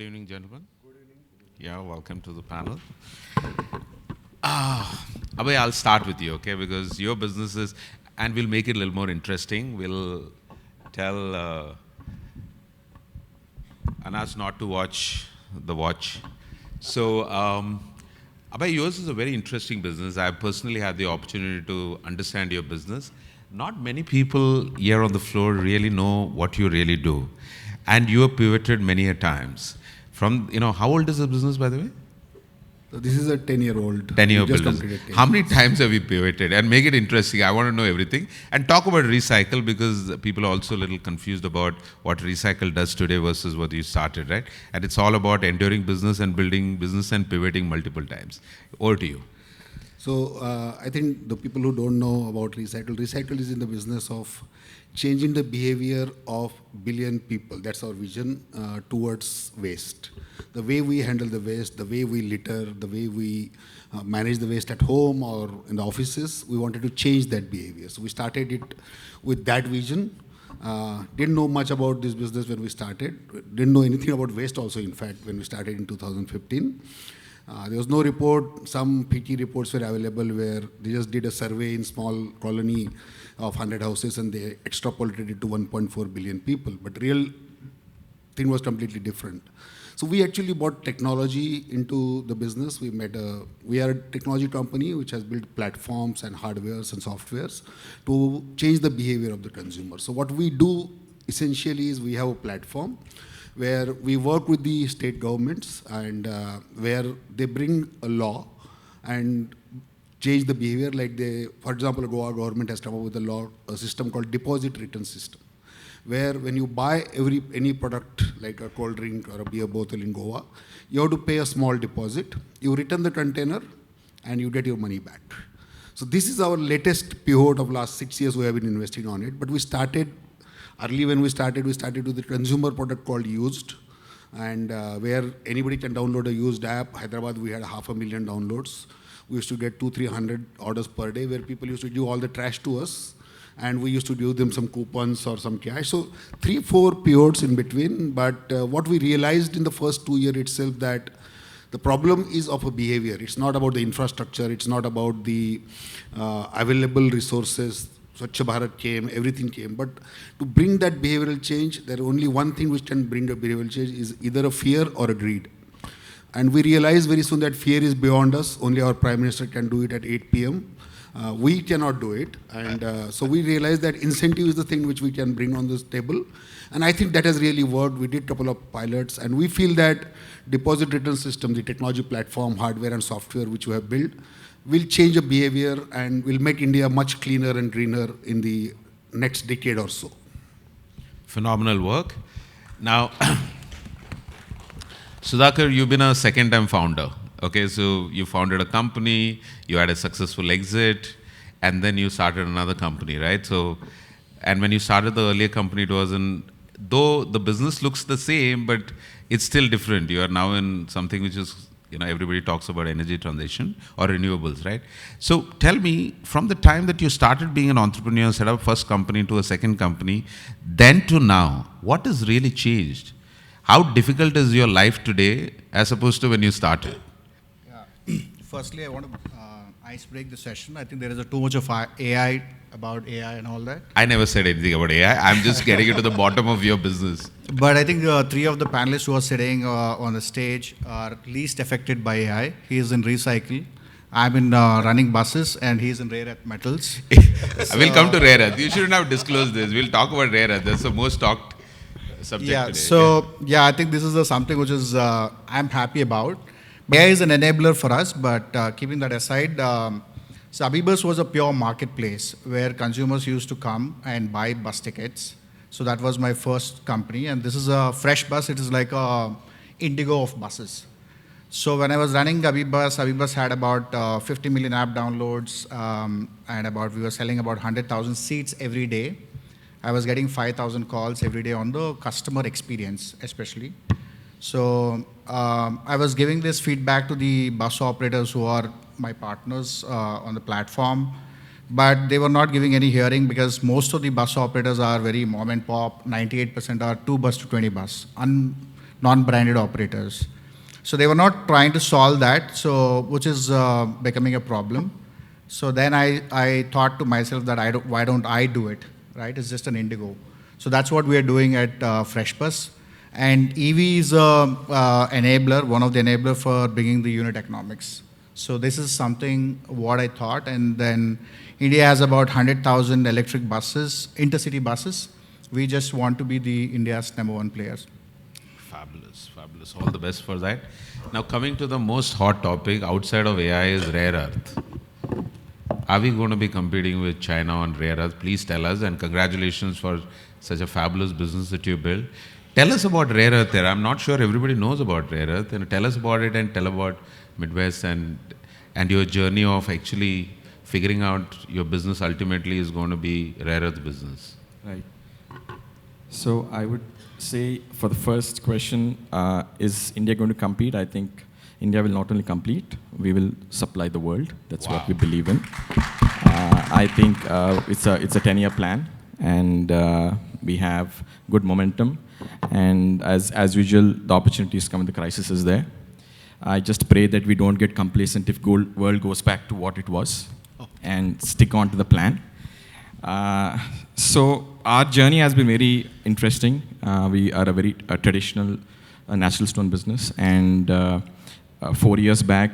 Good evening, gentlemen. Yeah, welcome to the panel. Abhay, I'll start with you, okay? Because your business is, and we'll make it a little more interesting. We'll tell Anas not to watch the watch. So, Abhay, yours is a very interesting business. I personally had the opportunity to understand your business. Not many people here on the floor really know what you really do. And you have pivoted many a times. How old is the business, by the way? So this is a 10-year-old. 10-year Just business. completed 10 How many years. times have you pivoted? And make it interesting. I want to know everything. And talk about recycle, because people are also a little confused about what recycle does today versus what you started, right? And it's all about enduring business and building business and pivoting multiple times. Over to you. So I think the people who don't know about recycle is in the business of changing the behavior of billion people. That's our vision towards waste. The way we handle the waste, the way we litter, the way we manage the waste at home or in the offices, we wanted to change that behavior. So we started it with that vision. Didn't know much about this business when we started. Didn't know anything about waste also, in fact, when we started in 2015. There was no report. Some PT reports were available where they just did a survey in small colony of 100 houses and they extrapolated it to 1.4 billion people. But real thing was completely different. So we actually brought technology into the business. We are a technology company which has built platforms and hardwares and softwares to change the behavior of the consumer. So what we do essentially is we have a platform where we work with the state governments and where they bring a law and change the behavior. Like for example, Goa government has come up with a system called deposit return system, where when you buy any product like a cold drink or a beer bottle in Goa, you have to pay a small deposit. You return the container and you get your money back. So this is our latest pivot of last 6 years. We have been investing on it, but we started early. When we started with the consumer product called Used, and where anybody can download a used app. Hyderabad, we had 500,000 downloads. We used to get 200-300 orders per day, where people used to give all the trash to us, and we used to give them some coupons or some cash. So 3-4 pivots in between. But what we realized in the first 2 years itself, that the problem is of a behavior. It's not about the infrastructure. It's not about the available resources. Swachh Bharat came, everything came. But to bring that behavioral change, there is only one thing which can bring a behavioral change, is either a fear or a greed. And we realized very soon that fear is beyond us. Only our Prime Minister can do it at 8 p.m. We cannot do it. And so we realized that incentive is the thing which we can bring on this table. And I think that has really worked. We did a couple of pilots, and we feel that deposit return system, the technology platform, hardware and software which we have built, will change the behavior and will make India much cleaner and greener in the next decade or so. Phenomenal work. Now, Sudhakar, you've been a second-time founder. Okay, so you founded a company, you had a successful exit, and then you started another company, right? So, and when you started the earlier company, it wasn't, though the business looks the same, but it's still different. You are now in something which is, everybody talks about energy transition or renewables, right? So tell me, from the time that you started being an entrepreneur, set up first company to a second company, then to now, what has really changed? How difficult is your life today as opposed to when you started? Yeah. Firstly, I want to ice break the session. I think there is too much of AI, about AI and all that. I never said anything about AI. I'm just getting it to the bottom of your business. But I think 3 of the panelists who are sitting on the stage are least affected by AI. He is in recycle. I'm in running buses, and he's in rare earth metals. We'll come to rare earth. You shouldn't have disclosed this. We'll talk about rare earth. That's the most talked subject today. So I think this is something which is I'm happy about. AI is an enabler for us, but keeping that aside, so Abhibus was a pure marketplace where consumers used to come and buy bus tickets. So that was my first company, and this is a Freshbus. It is like a Indigo of buses. So when I was running Abhibus had about 50 million app downloads, and we were selling about 100,000 seats every day. I was getting 5,000 calls every day on the customer experience, especially. So I was giving this feedback to the bus operators who are my partners on the platform, but they were not giving any hearing because most of the bus operators are very mom and pop. 98% are 2 bus to 20 bus. non-branded operators. So they were not trying to solve that, so which is becoming a problem. So then I thought to myself that why don't I do it, right? It's just an Indigo. So that's what we are doing at Freshbus. And EV is a enabler, one of the enabler for bringing the unit economics. So this is something what I thought, and then India has about 100,000 electric buses, intercity buses. We just want to be the India's #1 players. Fabulous, fabulous. All the best for that. Now coming to the most hot topic outside of AI is rare earth. Are we going to be competing with China on rare earth? Please tell us, and congratulations for such a fabulous business that you built. Tell us about rare earth there. I'm not sure everybody knows about rare earth. And tell us about it, and tell about Midwest and your journey of actually figuring out your business ultimately is going to be rare earth business. Right. So I would say for the first question, is India going to compete? I think India will not only compete, we will supply the world. That's what we believe in. I think it's a 10-year plan, and we have good momentum. And as usual, the opportunities come, the crisis is there. I just pray that we don't get complacent if world goes back to what it was, and stick on to the plan. So our journey has been very interesting. We are a very traditional natural stone business, and 4 years back,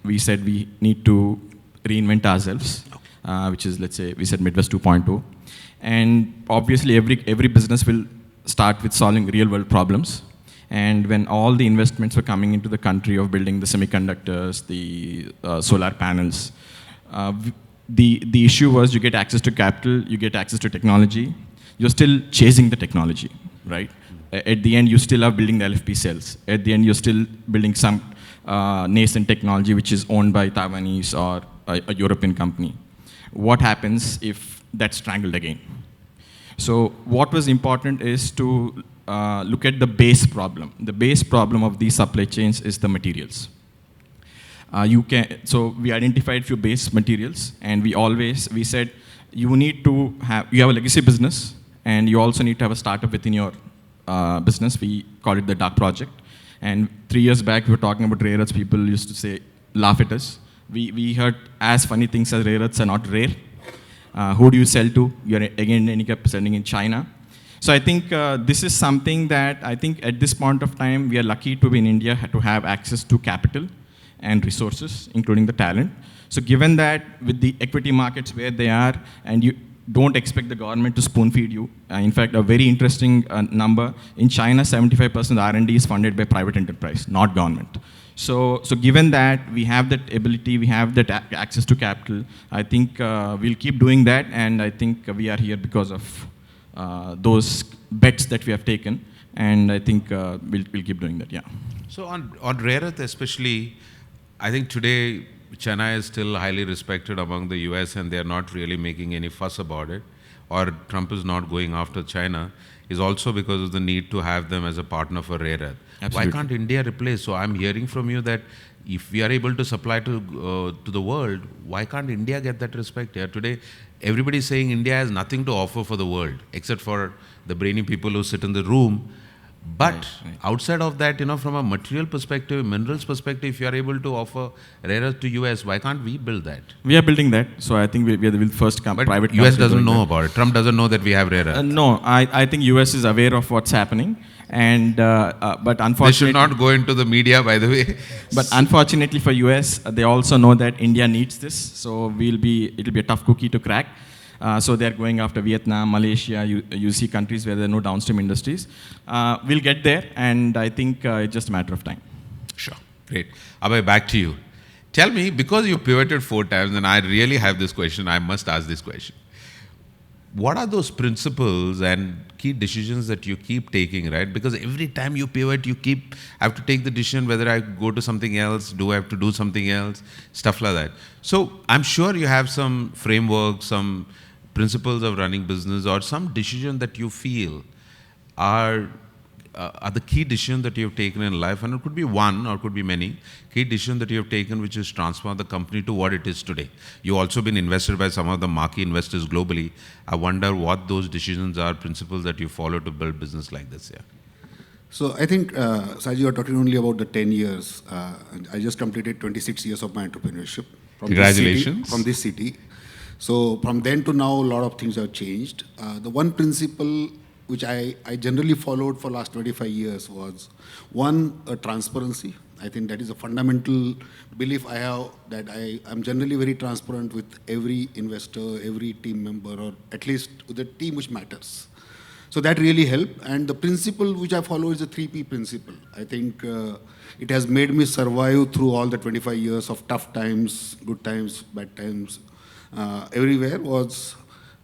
we said we need to reinvent ourselves, which is, let's say, we said Midwest 2.0. And obviously, every business will start with solving real-world problems. And when all the investments were coming into the country of building the semiconductors, the solar panels, the issue was you get access to capital, you get access to technology, you're still chasing the technology, right? At the end, you still are building the LFP cells. At the end, you're still building some nascent technology which is owned by Taiwanese or a European company. What happens if that's strangled again? So what was important is to look at the base problem. The base problem of these supply chains is the materials. So we identified few base materials, and we said you need to have a legacy business, and you also need to have a startup within your business. We call it the dark project. And 3 years back, we were talking about rare earths. People used to laugh at us. We heard as funny things as rare earths are not rare. Who do you sell to? You're again ending up selling in China. So I think this is something that I think at this point of time, we are lucky to be in India to have access to capital and resources, including the talent. So given that with the equity markets where they are, and you don't expect the government to spoon feed you. In fact, a very interesting number, in China, 75% of R&D is funded by private enterprise, not government. So given that we have that ability, we have that access to capital, I think we'll keep doing that, and I think we are here because of those bets that we have taken, and I think we'll keep doing that, yeah. So on rare earth especially, I think today China is still highly respected among the US, and they're not really making any fuss about it, or Trump is not going after China, is also because of the need to have them as a partner for rare earth. Absolutely. Why can't India replace? So I'm hearing from you that if we are able to supply to the world, why can't India get that respect here? Today, everybody is saying India has nothing to offer for the world, except for the brainy people who sit in the room. But right. Outside of that, from a material perspective, minerals perspective, if you are able to offer rare earth to US, why can't we build that? We are building that. So I think we are the first but private US doesn't know about it. Trump doesn't know that we have rare earth. No, I think US is aware of what's happening. And but unfortunately, they should not go into the media, by the way. But unfortunately for US, they also know that India needs this. So it'll be a tough cookie to crack. So they're going after Vietnam, Malaysia, you see countries where there are no downstream industries. We'll get there, and I think it's just a matter of time. Sure, great. Abhay, back to you. Tell me, because you pivoted 4 times, and I really have this question, I must ask this question. What are those principles and key decisions that you keep taking, right? Because every time you pivot, you have to take the decision whether I go to something else, do I have to do something else, stuff like that. So I'm sure you have some framework, some principles of running business, or some decision that you feel are the key decisions that you have taken in life, and it could be one or it could be many key decisions that you have taken which has transformed the company to what it is today. You've also been invested by some of the marquee investors globally. I wonder what those decisions are, principles that you follow to build business like this, yeah. So I think, Saji, you are talking only about the 10 years. And I just completed 26 years of my entrepreneurship. Congratulations. From this city. So from then to now, a lot of things have changed. The one principle which I generally followed for last 25 years was, one, transparency. I think that is a fundamental belief I have, that I'm generally very transparent with every investor, every team member, or at least with the team which matters. So that really helped. And the principle which I follow is the 3P principle. I think it has made me survive through all the 25 years of tough times, good times, bad times. Everywhere was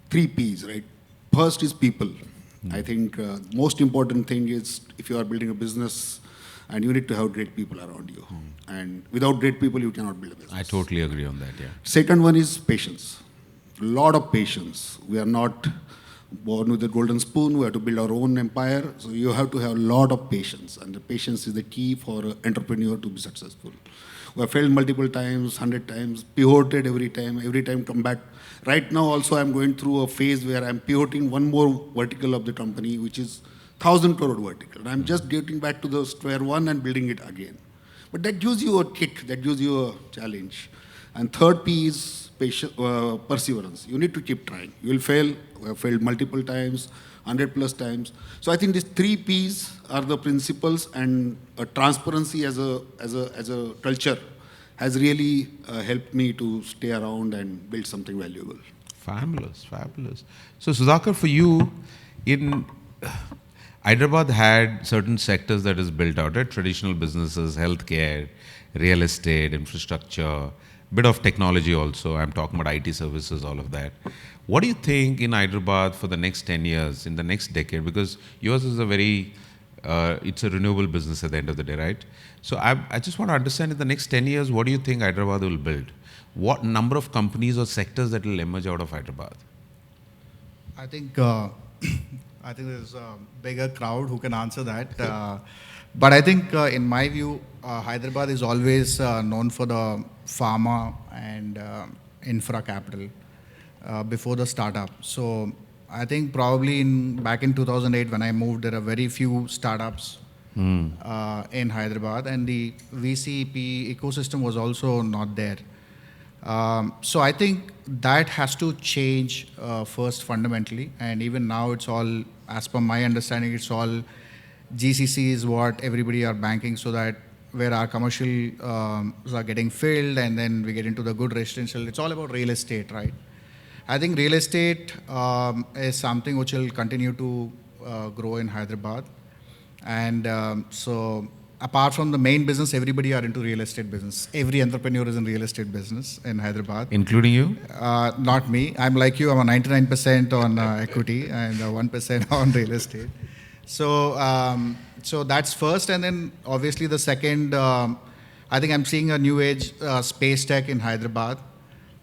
3Ps, right? First is people. I think most important thing is, if you are building a business, and you need to have great people around you. And without great people, you cannot build a business. I totally agree on that, yeah. Second one is patience. A lot of patience. We are not born with a golden spoon. We have to build our own empire. So you have to have a lot of patience. And the patience is the key for an entrepreneur to be successful. We have failed multiple times, 100 times, pivoted every time come back. Right now also I'm going through a phase where I'm pivoting one more vertical of the company, which is 1,000 crore vertical. And I'm just getting back to the square one and building it again. But that gives you a kick, that gives you a challenge. And third P is perseverance. You need to keep trying. You will fail. We have failed multiple times, 100 plus times. So I think these 3 Ps are the principles, and transparency as a culture has really helped me to stay around and build something valuable. Fabulous, fabulous. So Sudhakar, for you, in Hyderabad had certain sectors that is built out, right? Traditional businesses, healthcare, real estate, infrastructure, bit of technology also. I'm talking about IT services, all of that. What do you think in Hyderabad for the next 10 years, in the next decade? Because yours is a very, it's a renewable business at the end of the day, right? So I just want to understand, in the next 10 years, what do you think Hyderabad will build? What number of companies or sectors that will emerge out of Hyderabad? I think there's a bigger crowd who can answer that. But I think, in my view, Hyderabad is always known for the pharma and infra capital before the startup. So I think probably back in 2008 when I moved, there are very few startups in Hyderabad, and the VCP ecosystem was also not there. So I think that has to change first fundamentally, and even now it's all, as per my understanding, it's all GCC is what everybody are banking, so that where our commercial are getting filled, and then we get into the good residential. It's all about real estate, right? I think real estate is something which will continue to grow in Hyderabad. And so apart from the main business, everybody are into real estate business. Every entrepreneur is in real estate business in Hyderabad. Including you? Not me. I'm like you. I'm a 99% on equity and 1% on real estate. So that's first. And then obviously the second, I think I'm seeing a new age space tech in Hyderabad.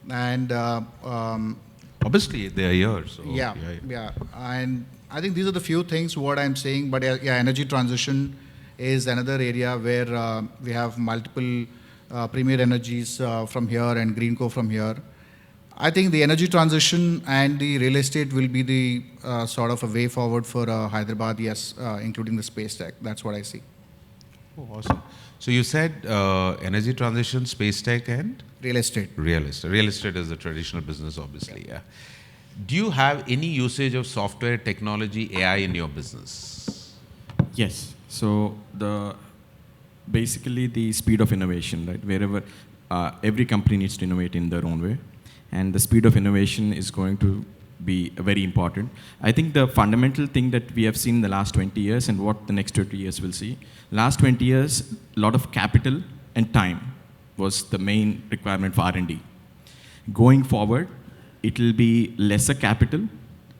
And obviously they are here. So yeah. And I think these are the few things what I'm saying. But yeah, energy transition is another area where we have multiple premier energies from here and Greenco from here. I think the energy transition and the real estate will be the sort of a way forward for Hyderabad, yes, including the space tech. That's what I see. Oh, awesome. So you said energy transition, space tech, and? Real estate. Real estate. Real estate is the traditional business, obviously, yeah. Do you have any usage of software, technology, AI in your business? Yes. So basically the speed of innovation, right? Wherever every company needs to innovate in their own way, and the speed of innovation is going to be very important. I think the fundamental thing that we have seen in the last 20 years and what the next 20 years will see, last 20 years, a lot of capital and time was the main requirement for R&D. Going forward, it will be lesser capital,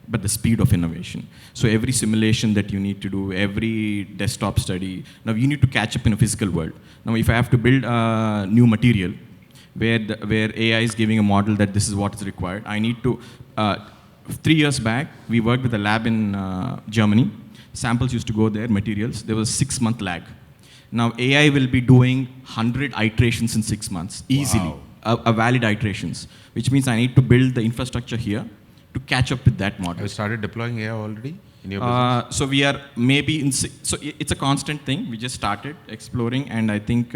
but the speed of innovation. So every simulation that you need to do, every desktop study, now you need to catch up in a physical world. Now if I have to build a new material where AI is giving a model that this is what is required, I need to, 3 years back, we worked with a lab in Germany. Samples used to go there, materials. There was a 6-month lag. Now AI will be doing 100 iterations in 6 months, easily, Wow. a valid iterations, which means I need to build the infrastructure here to catch up with that Have model. you started deploying AI already in your business? So we are maybe it's a constant thing. We just started exploring, and I think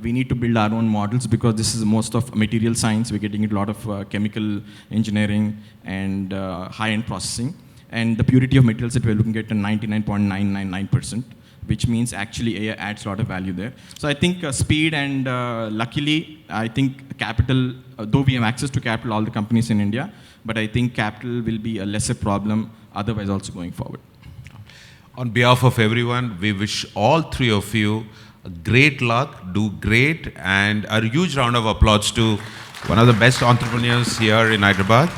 we need to build our own models because this is most of material science. We're getting a lot of chemical engineering and high-end processing, and the purity of materials that we're looking at 99.999%, which means actually AI adds a lot of value there. So I think speed and luckily, I think capital, though we have access to capital, all the companies in India, but I think capital will be a lesser problem otherwise also going forward. On behalf of everyone, we wish all three of you great luck, do great, and a huge round of applause to one of the best entrepreneurs here in Hyderabad.